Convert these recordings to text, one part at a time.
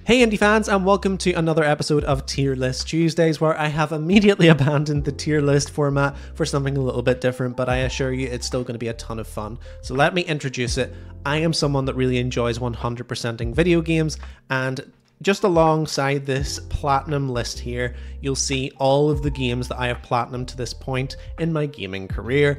Hey indie fans, and welcome to another episode of Tier List Tuesdays, where I have immediately abandoned the tier list format for something a little bit different, but I assure you it's still going to be a ton of fun. So let me introduce it. I am someone that really enjoys 100%ing video games, and just alongside this platinum list here, you'll see all of the games that I have platinumed to this point in my gaming career.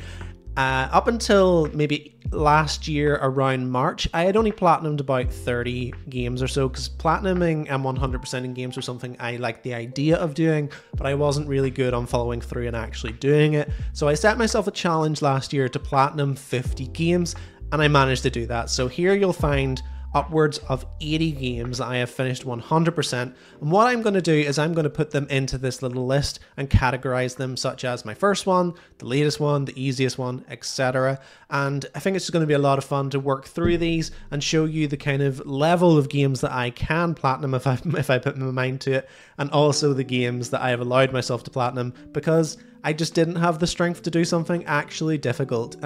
Up until maybe last year around March, I had only platinumed about 30 games or so, because platinuming and 100%ing games was something I liked the idea of doing, but I wasn't really good on following through and actually doing it. So I set myself a challenge last year to platinum 50 games, and I managed to do that. So here you'll find upwards of 80 games that I have finished 100%, and what I'm going to do is I'm going to put them into this little list and categorize them, such as my first one, the latest one, the easiest one, etc. And I think it's going to be a lot of fun to work through these and show you the kind of level of games that I can platinum if I put my mind to it, and also the games that I have allowed myself to platinum because I just didn't have the strength to do something actually difficult.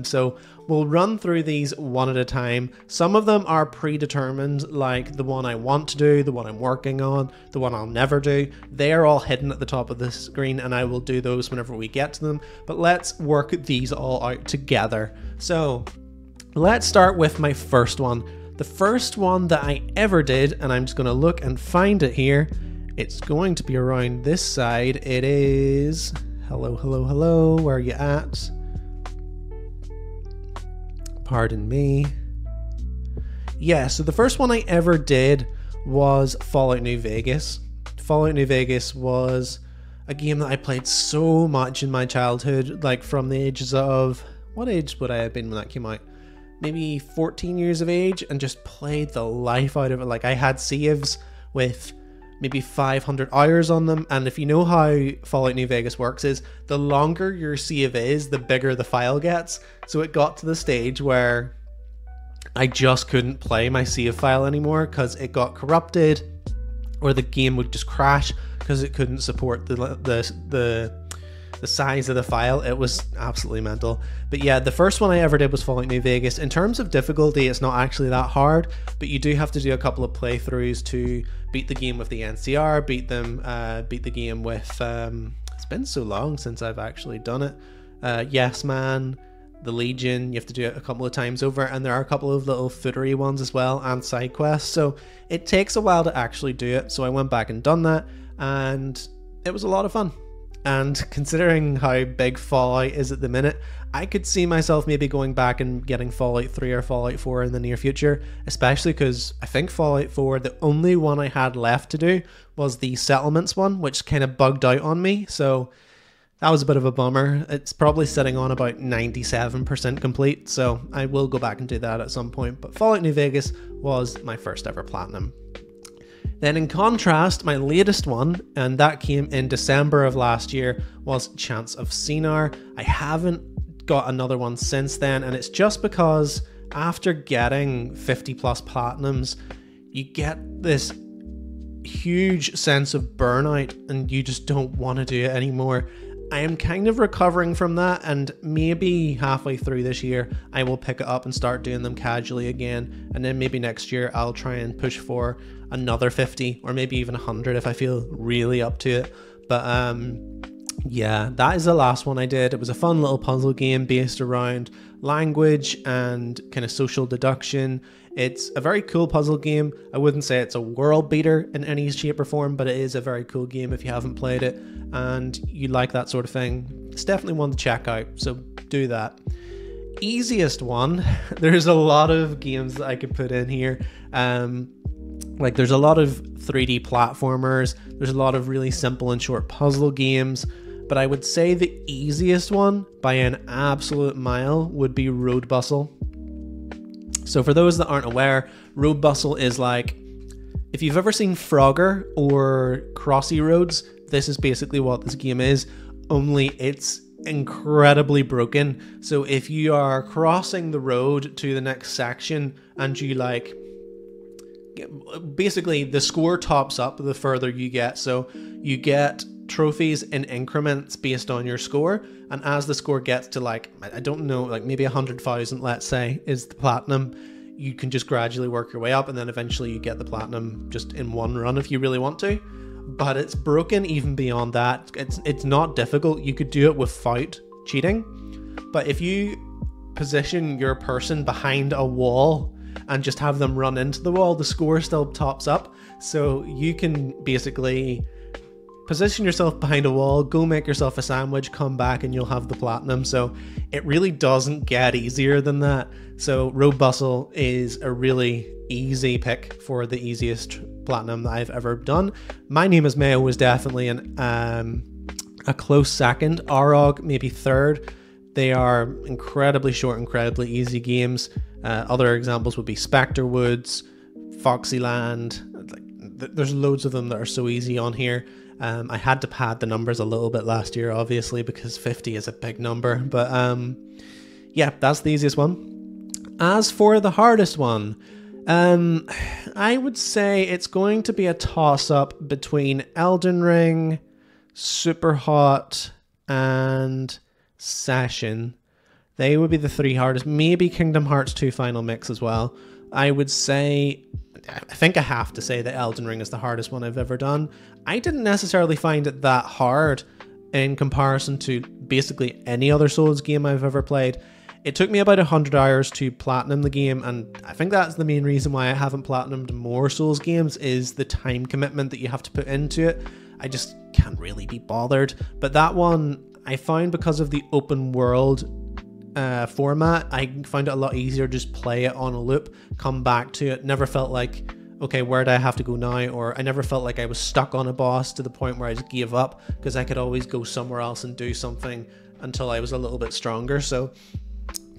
So we'll run through these one at a time. Some of them are predetermined, like the one I want to do, the one I'm working on, the one I'll never do. They are all hidden at the top of the screen, and I will do those whenever we get to them. But let's work these all out together. So let's start with my first one. The first one that I ever did, and I'm just going to look and find it here. It's going to be around this side. It is... Hello, hello, hello, where are you at? Pardon me. Yeah, so the first one I ever did was Fallout New Vegas. Fallout New Vegas was a game that I played so much in my childhood, like from the ages of... What age would I have been when that came out? Maybe 14 years of age, and just played the life out of it. Like, I had saves with maybe 500 hours on them, and if you know how Fallout New Vegas works, is the longer your save is, the bigger the file gets. So it got to the stage where I just couldn't play my save file anymore because it got corrupted, or the game would just crash because it couldn't support the size of the file. It was absolutely mental. But yeah, the first one I ever did was Fallout New Vegas. In terms of difficulty, it's not actually that hard, but you do have to do a couple of playthroughs to beat the game with the NCR, beat the game with it's been so long since I've actually done it. Yes Man, the Legion, you have to do it a couple of times over, and there are a couple of little footery ones as well, and side quests, so it takes a while to actually do it. So I went back and done that, and it was a lot of fun. And considering how big Fallout is at the minute, I could see myself maybe going back and getting Fallout 3 or Fallout 4 in the near future, especially because I think Fallout 4, the only one I had left to do was the settlements one, which kind of bugged out on me, so that was a bit of a bummer. It's probably sitting on about 97% complete, so I will go back and do that at some point. But Fallout New Vegas was my first ever platinum. Then in contrast, my latest one, and that came in December of last year, was Chants of Sennaar. I haven't got another one since then, and it's just because after getting 50 plus platinums, you get this huge sense of burnout and you just don't want to do it anymore. I am kind of recovering from that, and maybe halfway through this year I will pick it up and start doing them casually again, and then maybe next year I'll try and push for another 50 or maybe even 100 if I feel really up to it. But yeah, that is the last one I did. It was a fun little puzzle game based around language and kind of social deduction. It's a very cool puzzle game. I wouldn't say it's a world beater in any shape or form, but it is a very cool game if you haven't played it and you like that sort of thing. It's definitely one to check out, so do that. Easiest one, there's a lot of games that I could put in here. Like, there's a lot of 3D platformers, there's a lot of really simple and short puzzle games, but I would say the easiest one by an absolute mile would be Road Bustle. So for those that aren't aware, Road Bustle is like, if you've ever seen Frogger or Crossy Roads, this is basically what this game is, only it's incredibly broken. So if you are crossing the road to the next section and you like, basically the score tops up the further you get, so you get trophies in increments based on your score, and as the score gets to, like, I don't know, like maybe 100,000, let's say, is the platinum, you can just gradually work your way up, and then eventually you get the platinum just in one run if you really want to. But it's broken even beyond that. It's not difficult. You could do it without cheating. But if you position your person behind a wall and just have them run into the wall, the score still tops up. So you can basically position yourself behind a wall, go make yourself a sandwich, come back, and you'll have the platinum. So it really doesn't get easier than that. So Road Bustle is a really easy pick for the easiest platinum that I've ever done. My Name is Mayo was definitely a close second. Arog maybe third. They are incredibly short, incredibly easy games. Other examples would be Spectre Woods, Foxyland. There's loads of them that are so easy on here. I had to pad the numbers a little bit last year, obviously, because 50 is a big number. But yeah, that's the easiest one. As for the hardest one, I would say it's going to be a toss-up between Elden Ring, Superhot, and Session. They would be the three hardest. Maybe Kingdom Hearts 2 Final Mix as well. I would say, I think I have to say that Elden Ring is the hardest one I've ever done. I didn't necessarily find it that hard in comparison to basically any other Souls game I've ever played. It took me about 100 hours to platinum the game, and I think that's the main reason why I haven't platinumed more Souls games, is the time commitment that you have to put into it. I just can't really be bothered. But that one, I found because of the open world format, I found it a lot easier to just play it on a loop, come back to it. Never felt like, okay, where do I have to go now? Or I never felt like I was stuck on a boss to the point where I just gave up, because I could always go somewhere else and do something until I was a little bit stronger. So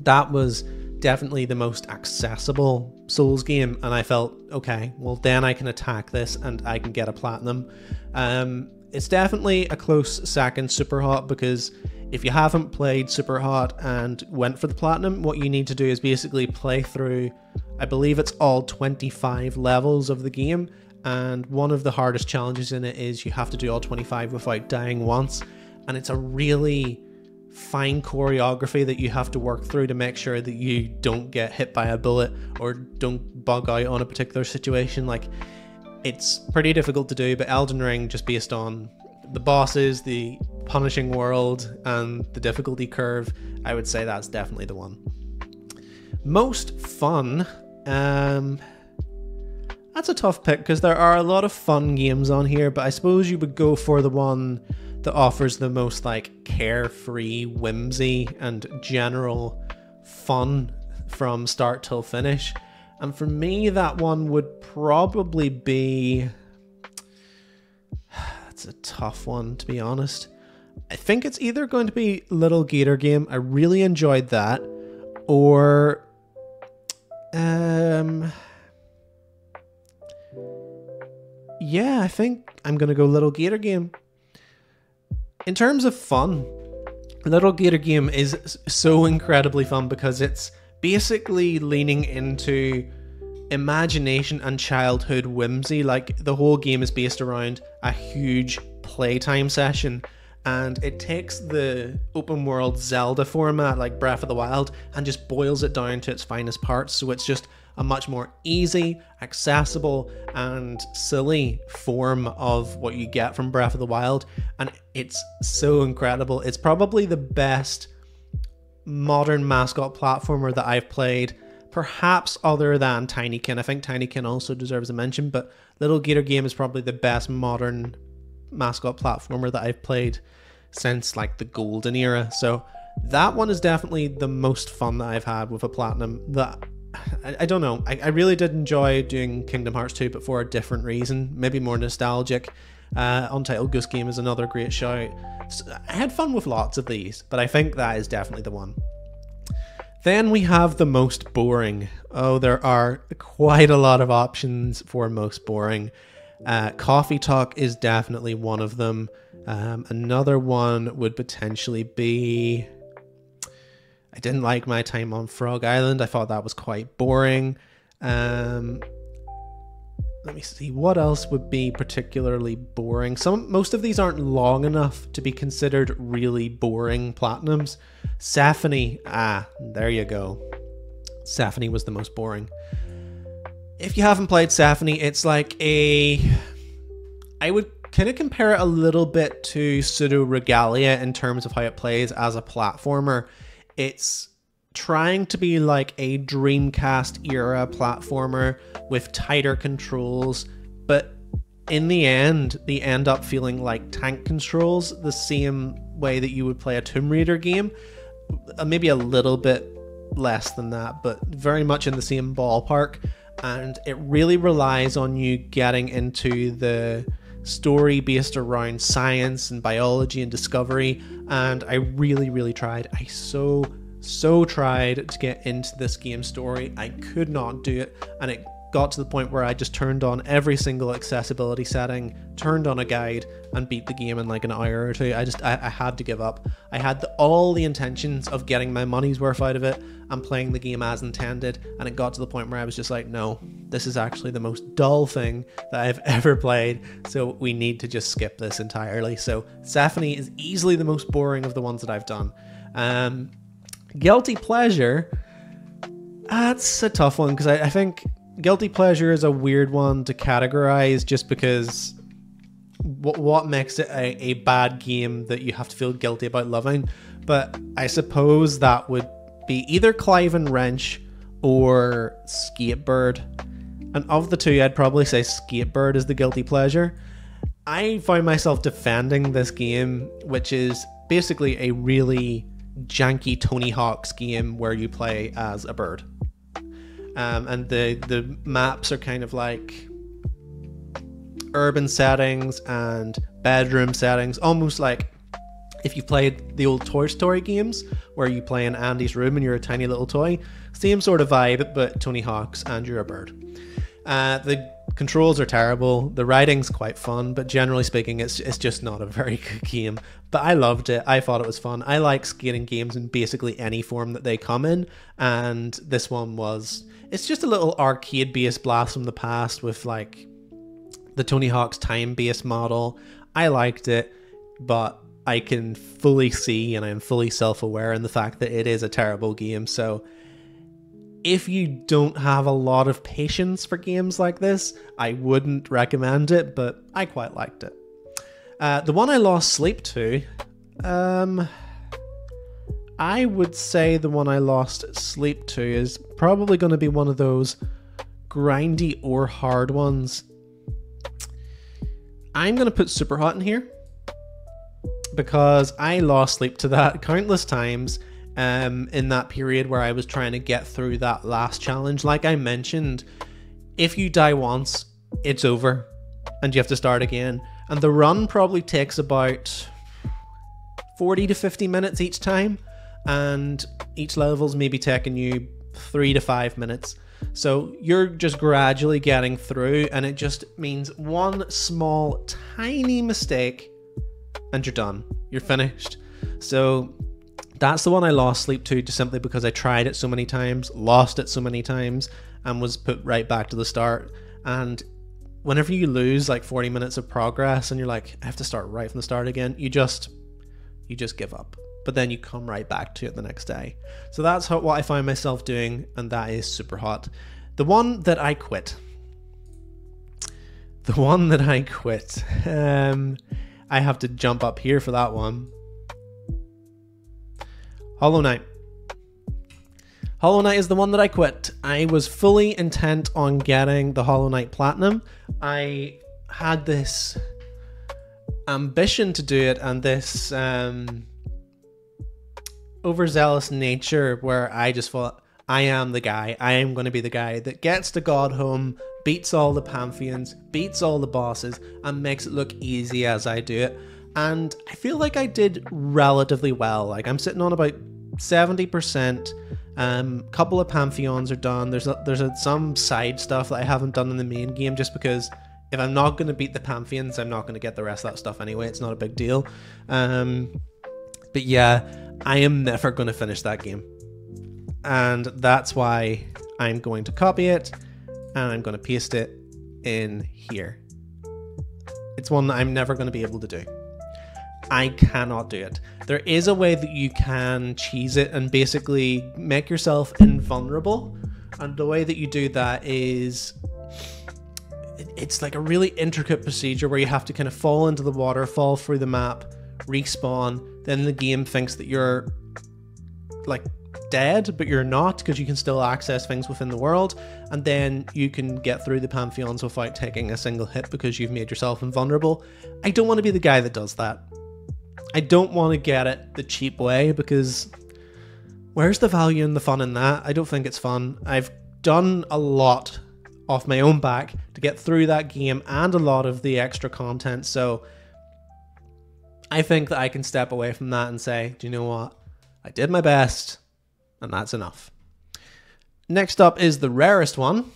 that was definitely the most accessible Souls game, and I felt, okay, well then I can attack this and I can get a platinum. It's definitely a close second, Superhot, because if you haven't played Superhot and went for the platinum, what you need to do is basically play through, I believe it's all 25 levels of the game, and one of the hardest challenges in it is you have to do all 25 without dying once, and it's a really fine choreography that you have to work through to make sure that you don't get hit by a bullet or don't bug out on a particular situation. Like, it's pretty difficult to do, but Elden Ring, just based on the bosses, the punishing world, and the difficulty curve, I would say that's definitely the one. Most fun, that's a tough pick because there are a lot of fun games on here, but I suppose you would go for the one that offers the most like carefree whimsy and general fun from start till finish. And for me, that one would probably be, it's a tough one to be honest. I think it's either going to be Little Gator Game, I really enjoyed that, or yeah, I think I'm gonna go Little Gator Game. In terms of fun, Little Gator Game is so incredibly fun because it's basically leaning into imagination and childhood whimsy. Like, the whole game is based around a huge playtime session, and it takes the open world Zelda format like Breath of the Wild and just boils it down to its finest parts. So it's just a much more easy, accessible, and silly form of what you get from Breath of the Wild, and it's so incredible. It's probably the best modern mascot platformer that I've played, perhaps other than Tinykin. I think Tinykin also deserves a mention, but Little Gator Game is probably the best modern mascot platformer that I've played since like the golden era. So that one is definitely the most fun that I've had with a platinum. That I don't know, I really did enjoy doing Kingdom Hearts 2, but for a different reason, maybe more nostalgic. Untitled Goose Game is another great shout. So I had fun with lots of these, but I think that is definitely the one. Then we have the most boring. Oh, there are quite a lot of options for most boring. Coffee Talk is definitely one of them. Another one would potentially be, I didn't like my time on Frog Island. I thought that was quite boring. Let me see, what else would be particularly boring? Most of these aren't long enough to be considered really boring platinums. Symphony, there you go. Symphony was the most boring. If you haven't played Symphony, it's like I would kind of compare it a little bit to Pseudo Regalia in terms of how it plays as a platformer. It's trying to be like a Dreamcast era platformer with tighter controls, but in the end, they end up feeling like tank controls, the same way that you would play a Tomb Raider game. Maybe a little bit less than that, but very much in the same ballpark. And it really relies on you getting into the story based around science and biology and discovery. And I really tried. I so tried to get into this game story. I could not do it, and it got to the point where I just turned on every single accessibility setting, turned on a guide, and beat the game in like an hour or two. I had to give up. I had all the intentions of getting my money's worth out of it and playing the game as intended, and it got to the point where I was just like, no, this is actually the most dull thing that I've ever played, so we need to just skip this entirely. So Symphony is easily the most boring of the ones that I've done. Guilty Pleasure, that's a tough one, because I think Guilty Pleasure is a weird one to categorize, just because what makes it a bad game that you have to feel guilty about loving. But I suppose that would be either Clive and Wrench or Skatebird. And of the two, I'd probably say Skatebird is the Guilty Pleasure. I found myself defending this game, which is basically a really janky Tony Hawk's game where you play as a bird. And the maps are kind of like urban settings and bedroom settings, almost like if you've played the old Toy Story games where you play in Andy's room and you're a tiny little toy. Same sort of vibe, but Tony Hawk's and you're a bird. The controls are terrible, the writing's quite fun, but generally speaking it's just not a very good game. But I loved it, I thought it was fun. I like skating games in basically any form that they come in, and this one it's just a little arcade based blast from the past with like the Tony Hawk's time based model. I liked it, but I can fully see and I'm fully self-aware in the fact that it is a terrible game. So if you don't have a lot of patience for games like this, I wouldn't recommend it, but I quite liked it. The one I lost sleep to, I would say the one I lost sleep to is probably going to be one of those grindy or hard ones. I'm going to put Super Hot in here because I lost sleep to that countless times in that period where I was trying to get through that last challenge. Like I mentioned, if you die once, it's over and you have to start again. And the run probably takes about 40 to 50 minutes each time, and each level's maybe taking you 3 to 5 minutes. So you're just gradually getting through, and it just means one small, tiny mistake and you're done. You're finished. So that's the one I lost sleep to, just simply because I tried it so many times, lost it so many times, and was put right back to the start. And whenever you lose like 40 minutes of progress and you're like, I have to start right from the start again, you just give up. But then you come right back to it the next day. So that's what I find myself doing, and that is Super Hot. The one that I quit. I have to jump up here for that one. Hollow Knight. Hollow Knight is the one that I quit. I was fully intent on getting the Hollow Knight Platinum. I had this ambition to do it, and this overzealous nature where I just thought, I am the guy. I am going to be the guy that gets to God Home, beats all the Pantheons, beats all the bosses, and makes it look easy as I do it. And I feel like I did relatively well. Like I'm sitting on about 70%. Couple of Pantheons are done. There's some side stuff that I haven't done in the main game, just because if I'm not going to beat the Pantheons, I'm not going to get the rest of that stuff anyway. It's not a big deal. But yeah, I am never going to finish that game. And that's why I'm going to copy it and I'm going to paste it in here. It's one that I'm never going to be able to do. I cannot do it. There is a way that you can cheese it and basically make yourself invulnerable. And the way that you do that is, it's like a really intricate procedure where you have to kind of fall into the water, fall through the map, respawn. Then the game thinks that you're like dead, but you're not, because you can still access things within the world. And then you can get through the Pantheons without taking a single hit because you've made yourself invulnerable. I don't want to be the guy that does that. I don't want to get it the cheap way, because where's the value and the fun in that? I don't think it's fun. I've done a lot off my own back to get through that game and a lot of the extra content, so I think that I can step away from that and say, do you know what? I did my best, and that's enough. Next up is the rarest one.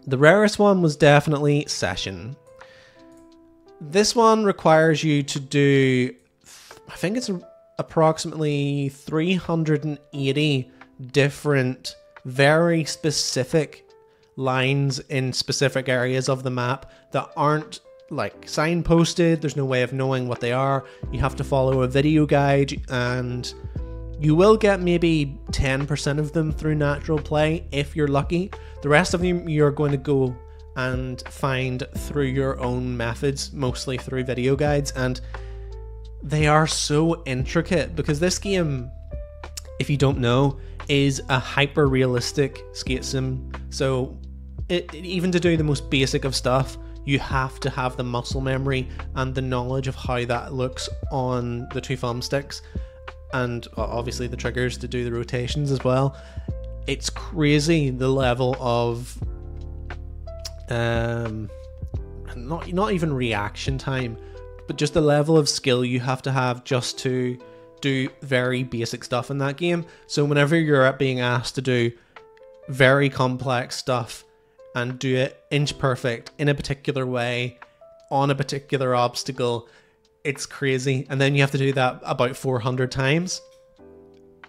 The rarest one was definitely Session. This one requires you to do, I think it's approximately 380 different, very specific lines in specific areas of the map that aren't like signposted. There's no way of knowing what they are. You have to follow a video guide, and you will get maybe 10% of them through natural play if you're lucky. The rest of them you're going to go and find through your own methods, mostly through video guides, and they are so intricate because this game, if you don't know, is a hyper-realistic skate sim. So even to do the most basic of stuff, you have to have the muscle memory and the knowledge of how that looks on the two thumbsticks, and obviously the triggers to do the rotations as well. It's crazy the level of not even reaction time, but just the level of skill you have to have just to do very basic stuff in that game. So whenever you're being asked to do very complex stuff and do it inch perfect in a particular way on a particular obstacle, it's crazy. And then you have to do that about 400 times.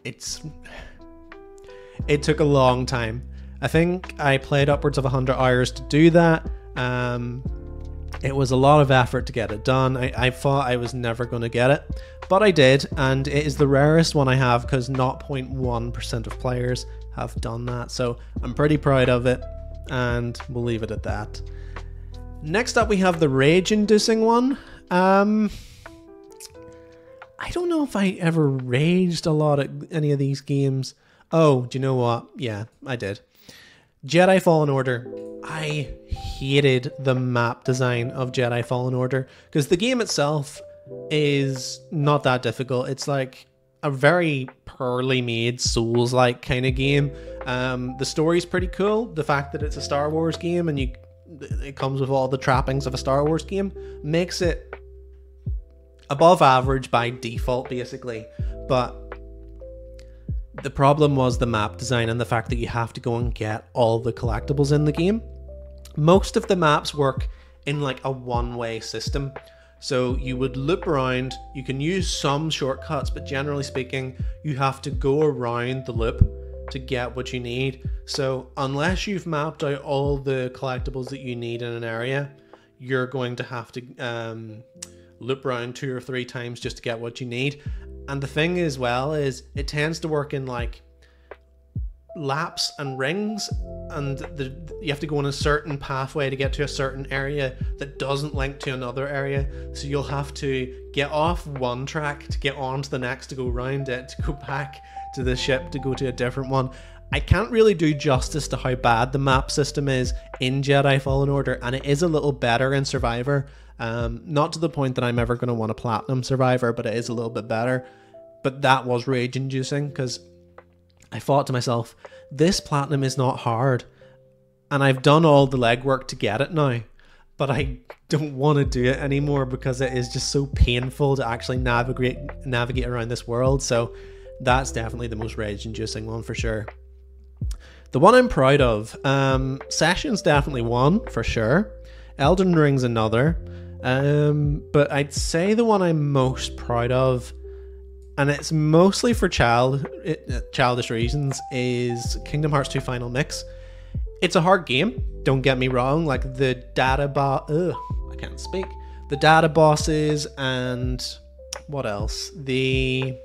It took a long time. I think I played upwards of 100 hours to do that. It was a lot of effort to get it done. I thought I was never going to get it, but I did, and it is the rarest one I have because 0.1% of players have done that. So I'm pretty proud of it, and we'll leave it at that. Next up, we have the rage-inducing one. I don't know if I ever raged a lot at any of these games. Oh, do you know what? Yeah, I did. Jedi Fallen Order. I hated the map design of Jedi Fallen Order because the game itself is not that difficult. It's like a very poorly made Souls-like kind of game. The story's pretty cool. The fact that it's a Star Wars game and it comes with all the trappings of a Star Wars game makes it above average by default, basically. But the problem was the map design and the fact that you have to go and get all the collectibles in the game. Most of the maps work in like a one-way system. So you would loop around, you can use some shortcuts, but generally speaking, you have to go around the loop to get what you need. So unless you've mapped out all the collectibles that you need in an area, you're going to have to loop around 2 or 3 times just to get what you need. And the thing as well is it tends to work in like laps and rings, and you have to go on a certain pathway to get to a certain area that doesn't link to another area. So you'll have to get off one track to get on to the next, to go around it, to go back to the ship, to go to a different one. I can't really do justice to how bad the map system is in Jedi Fallen Order, and it is a little better in Survivor. Not to the point that I'm ever going to want a Platinum Survivor, but it is a little bit better. But that was rage-inducing because I thought to myself, this Platinum is not hard, and I've done all the legwork to get it now, but I don't want to do it anymore because it is just so painful to actually navigate around this world. So that's definitely the most rage-inducing one for sure. The one I'm proud of, Session's definitely one for sure. Elden Ring's another, but I'd say the one I'm most proud of, and it's mostly for childish reasons, is Kingdom Hearts 2 Final Mix. It's a hard game, don't get me wrong. Like the data bosses and what else? The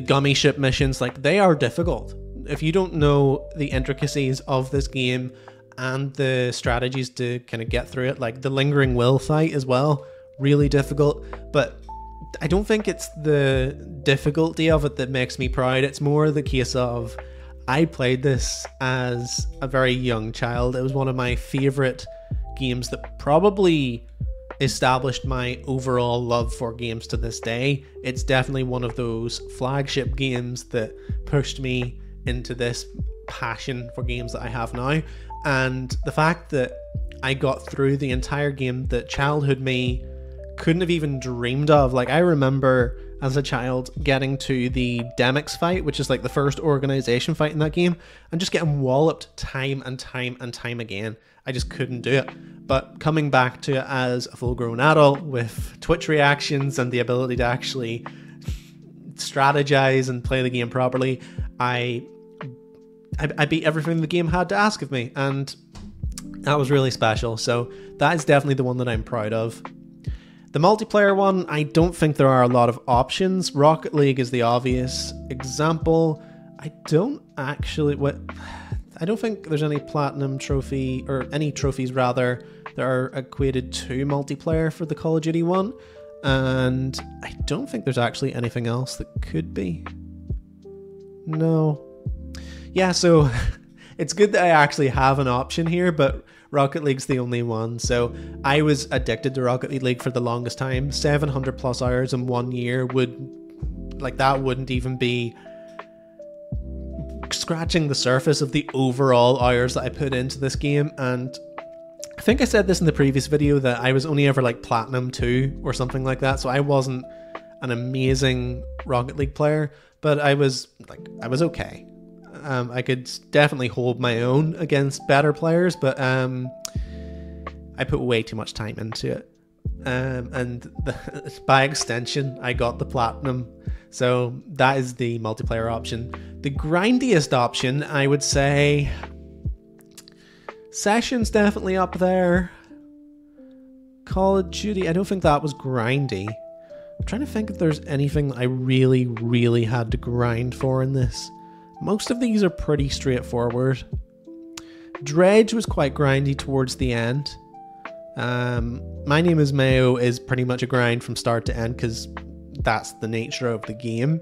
gummy ship missions, like, they are difficult. If you don't know the intricacies of this game and the strategies to kind of get through it, like the lingering will fight as well, really difficult. But I don't think it's the difficulty of it that makes me proud. It's more the case of, I played this as a very young child. It was one of my favorite games that probably established my overall love for games to this day. It's definitely one of those flagship games that pushed me into this passion for games that I have now. And the fact that I got through the entire game that childhood me couldn't have even dreamed of. Like, I remember as a child getting to the Demix fight, which is like the first organization fight in that game, and just getting walloped time and time and time again. I just couldn't do it. But coming back to it as a full-grown adult with Twitch reactions and the ability to actually strategize and play the game properly, I beat everything the game had to ask of me, and that was really special. So that is definitely the one that I'm proud of. The multiplayer one, I don't think there are a lot of options. Rocket League is the obvious example. I don't think there's any platinum trophy, or any trophies rather, that are equated to multiplayer for the Call of Duty one. And I don't think there's actually anything else that could be. No. Yeah, so it's good that I actually have an option here, but Rocket League's the only one. So I was addicted to Rocket League for the longest time. 700 plus hours in 1 year wouldn't even be scratching the surface of the overall hours that I put into this game. And I think I said this in the previous video that I was only ever like Platinum 2 or something like that. So I wasn't an amazing Rocket League player, but I was okay. I could definitely hold my own against better players, but I put way too much time into it. By extension, I got the platinum. So that is the multiplayer option. The grindiest option, I would say, Sessions definitely up there. Call of Duty, I don't think that was grindy. I'm trying to think if there's anything I really, really had to grind for in this. Most of these are pretty straightforward. Dredge was quite grindy towards the end. My Name is Mayo is pretty much a grind from start to end because that's the nature of the game.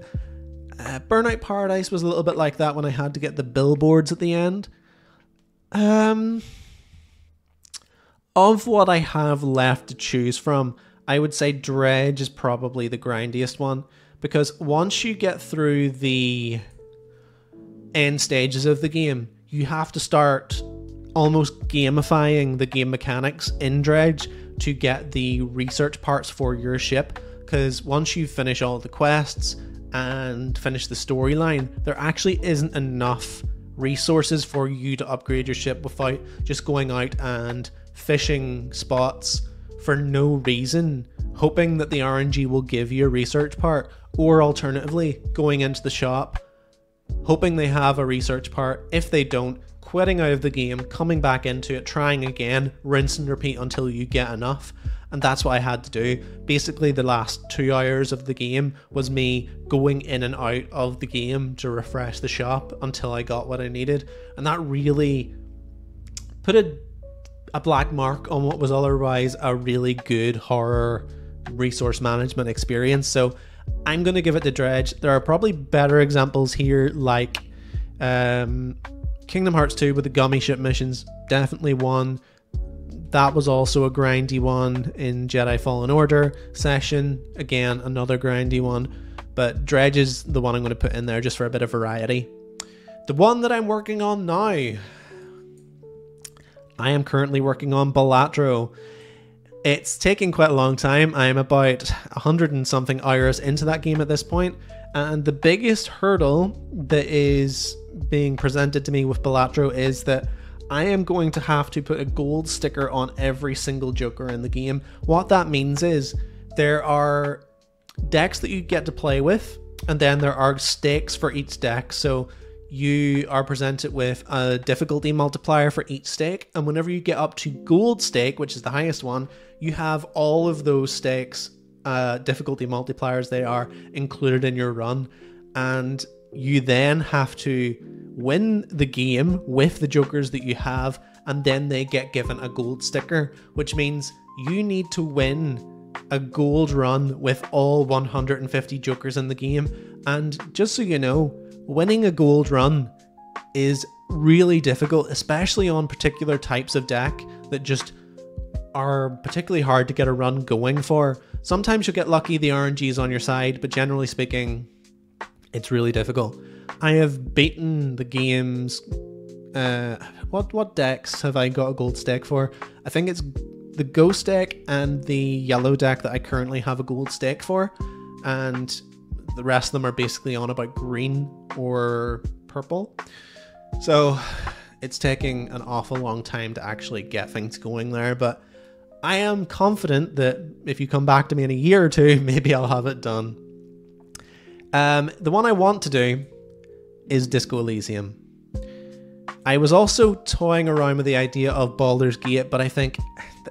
Burnout Paradise was a little bit like that when I had to get the billboards at the end. Of what I have left to choose from, I would say Dredge is probably the grindiest one, because once you get through the end stages of the game, you have to start almost gamifying the game mechanics in Dredge to get the research parts for your ship, because once you finish all the quests and finish the storyline, there actually isn't enough resources for you to upgrade your ship without just going out and fishing spots for no reason, hoping that the RNG will give you a research part, or alternatively going into the shop hoping they have a research part. If they don't, quitting out of the game, coming back into it, trying again, rinse and repeat until you get enough. And that's what I had to do. Basically, the last 2 hours of the game was me going in and out of the game to refresh the shop until I got what I needed. And that really put a black mark on what was otherwise a really good horror resource management experience. So I'm going to give it to Dredge. There are probably better examples here, like Kingdom Hearts 2 with the gummy ship missions. Definitely one. That was also a grindy one in Jedi Fallen Order session. Again, another grindy one. But Dredge is the one I'm going to put in there just for a bit of variety. The one that I'm working on now. I am currently working on Balatro. It's taking quite a long time. I'm about 100 and something hours into that game at this point. And the biggest hurdle that is being presented to me with Balatro is that I am going to have to put a gold sticker on every single Joker in the game. What that means is there are decks that you get to play with, and then there are stakes for each deck. So you are presented with a difficulty multiplier for each stake, and whenever you get up to gold stake, which is the highest one, you have all of those stakes difficulty multipliers they are included in your run, and you then have to win the game with the jokers that you have, and then they get given a gold sticker, which means you need to win a gold run with all 150 jokers in the game. And just so you know, winning a gold run is really difficult, especially on particular types of deck that just are particularly hard to get a run going for. Sometimes you'll get lucky, the RNG is on your side, but generally speaking, it's really difficult. I have beaten the games. What decks have I got a gold stick for? I think it's the ghost deck and the yellow deck that I currently have a gold stick for, and the rest of them are basically on about green or purple. So it's taking an awful long time to actually get things going there, but I am confident that if you come back to me in a year or two, maybe I'll have it done. The one I want to do is Disco Elysium. I was also toying around with the idea of Baldur's Gate, but I think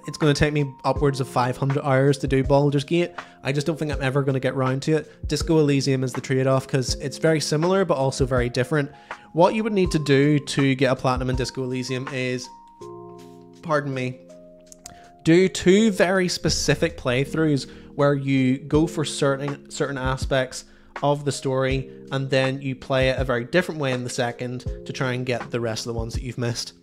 it's going to take me upwards of 500 hours to do Baldur's Gate. I just don't think I'm ever going to get round to it. Disco Elysium is the trade-off because it's very similar but also very different. What you would need to do to get a platinum in Disco Elysium is, pardon me, do 2 very specific playthroughs where you go for certain aspects of the story, and then you play it a very different way in the second to try and get the rest of the ones that you've missed.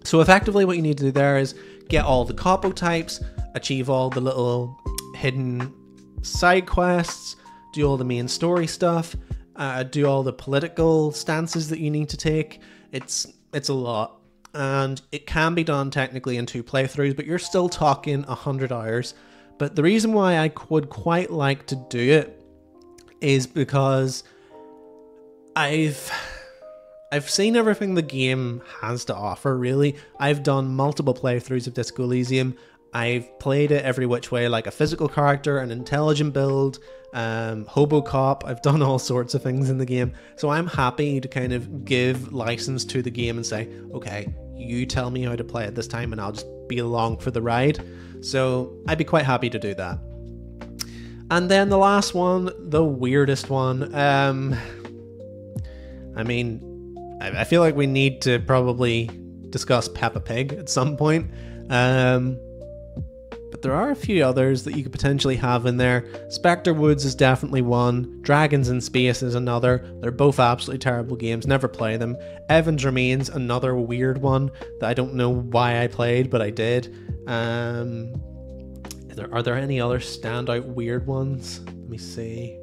So effectively what you need to do there is get all the capo types, achieve all the little hidden side quests, do all the main story stuff, do all the political stances that you need to take. It's a lot, and it can be done technically in 2 playthroughs, but you're still talking 100 hours. But the reason why I would quite like to do it is because I've seen everything the game has to offer, really. I've done multiple playthroughs of Disco Elysium. I've played it every which way, like a physical character, an intelligent build, Hobocop. I've done all sorts of things in the game. So I'm happy to kind of give license to the game and say, okay, you tell me how to play it this time and I'll just be along for the ride. So I'd be quite happy to do that. And then the last one, the weirdest one. I mean, I feel like we need to probably discuss Peppa Pig at some point. But there are a few others that you could potentially have in there. Spectre Woods is definitely one. Dragons in Space is another. They're both absolutely terrible games. Never play them. Evans Remains, another weird one that I don't know why I played, but I did. Are there any other standout weird ones? Let me see.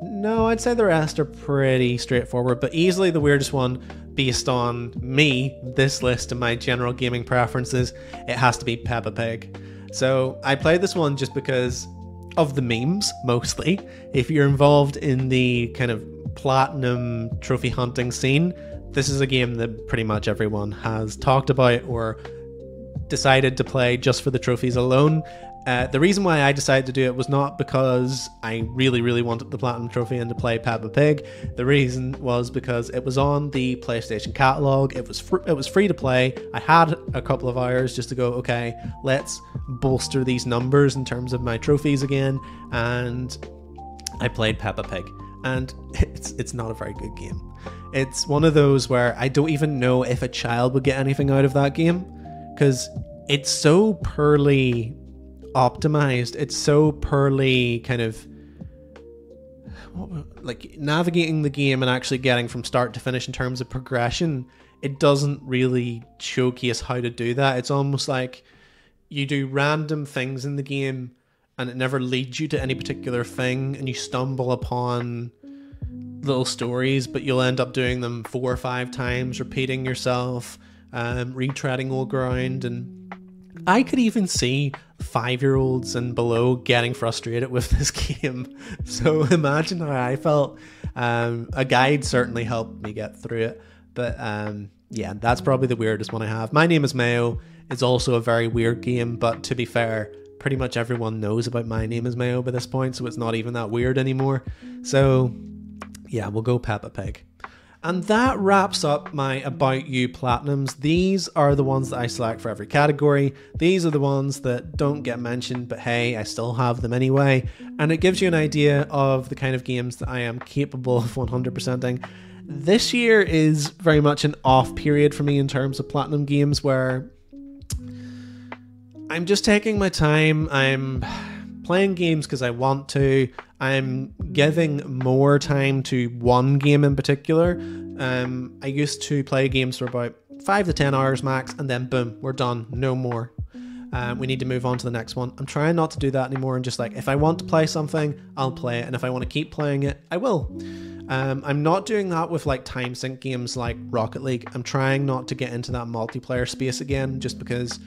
No, I'd say the rest are pretty straightforward, but easily the weirdest one, based on me, this list and my general gaming preferences, it has to be Peppa Pig. So I played this one just because of the memes, mostly. If you're involved in the kind of platinum trophy hunting scene, this is a game that pretty much everyone has talked about or decided to play just for the trophies alone. The reason why I decided to do it was not because I really wanted the Platinum Trophy and to play Peppa Pig. The reason was because it was on the PlayStation catalog. It was free to play. I had a couple of hours just to go, okay, let's bolster these numbers in terms of my trophies again, and I played Peppa Pig. And it's not a very good game. It's one of those where I don't even know if a child would get anything out of that game, because it's so poorly optimized. It's so poorly kind of like navigating the game and actually getting from start to finish in terms of progression. It doesn't really showcase how to do that. It's almost like you do random things in the game and it never leads you to any particular thing, and you stumble upon little stories, but you'll end up doing them 4 or 5 times, repeating yourself, retreading old ground. And I could even see 5-year-olds and below getting frustrated with this game. So imagine how I felt. A guide certainly helped me get through it. But yeah, that's probably the weirdest one I have. My Name is Mayo is also a very weird game, but to be fair, pretty much everyone knows about My Name is Mayo by this point, so it's not even that weird anymore. So yeah, we'll go Peppa Pig. And that wraps up my About You Platinums. These are the ones that I select for every category. These are the ones that don't get mentioned, but hey, I still have them anyway. And it gives you an idea of the kind of games that I am capable of 100%ing. This year is very much an off period for me in terms of Platinum games, where I'm just taking my time. I'm playing games because I want to. I'm giving more time to one game in particular. I used to play games for about 5 to 10 hours max, and then boom, we're done. No more. We need to move on to the next one. I'm trying not to do that anymore, and just like, if I want to play something, I'll play it, and if I want to keep playing it, I will. I'm not doing that with like time sink games like Rocket League. I'm trying not to get into that multiplayer space again, just because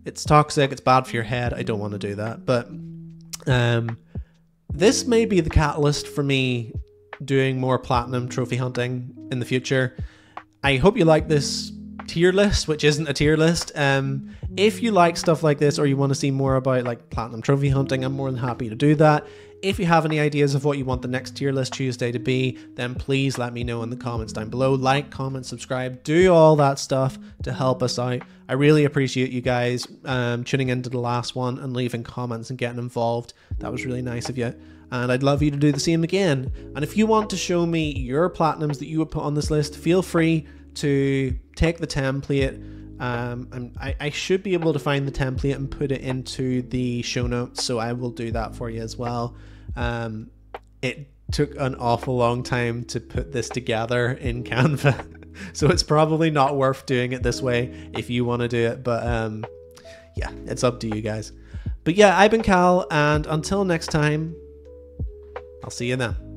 it's toxic, it's bad for your head. I don't want to do that. But this may be the catalyst for me doing more platinum trophy hunting in the future. I hope you like this tier list, which isn't a tier list. If you like stuff like this, or you want to see more about like platinum trophy hunting, I'm more than happy to do that. If you have any ideas of what you want the next tier list Tuesday to be, then please let me know in the comments down below. Like, comment, subscribe, do all that stuff to help us out. I really appreciate you guys tuning into the last one and leaving comments and getting involved. That was really nice of you. And I'd love you to do the same again. And if you want to show me your platinums that you would put on this list, feel free to take the template. I should be able to find the template and put it into the show notes, so I will do that for you as well. It took an awful long time to put this together in Canva, so it's probably not worth doing it this way if you want to do it, but yeah, it's up to you guys. But yeah, I've been Cal, and until next time, I'll see you then.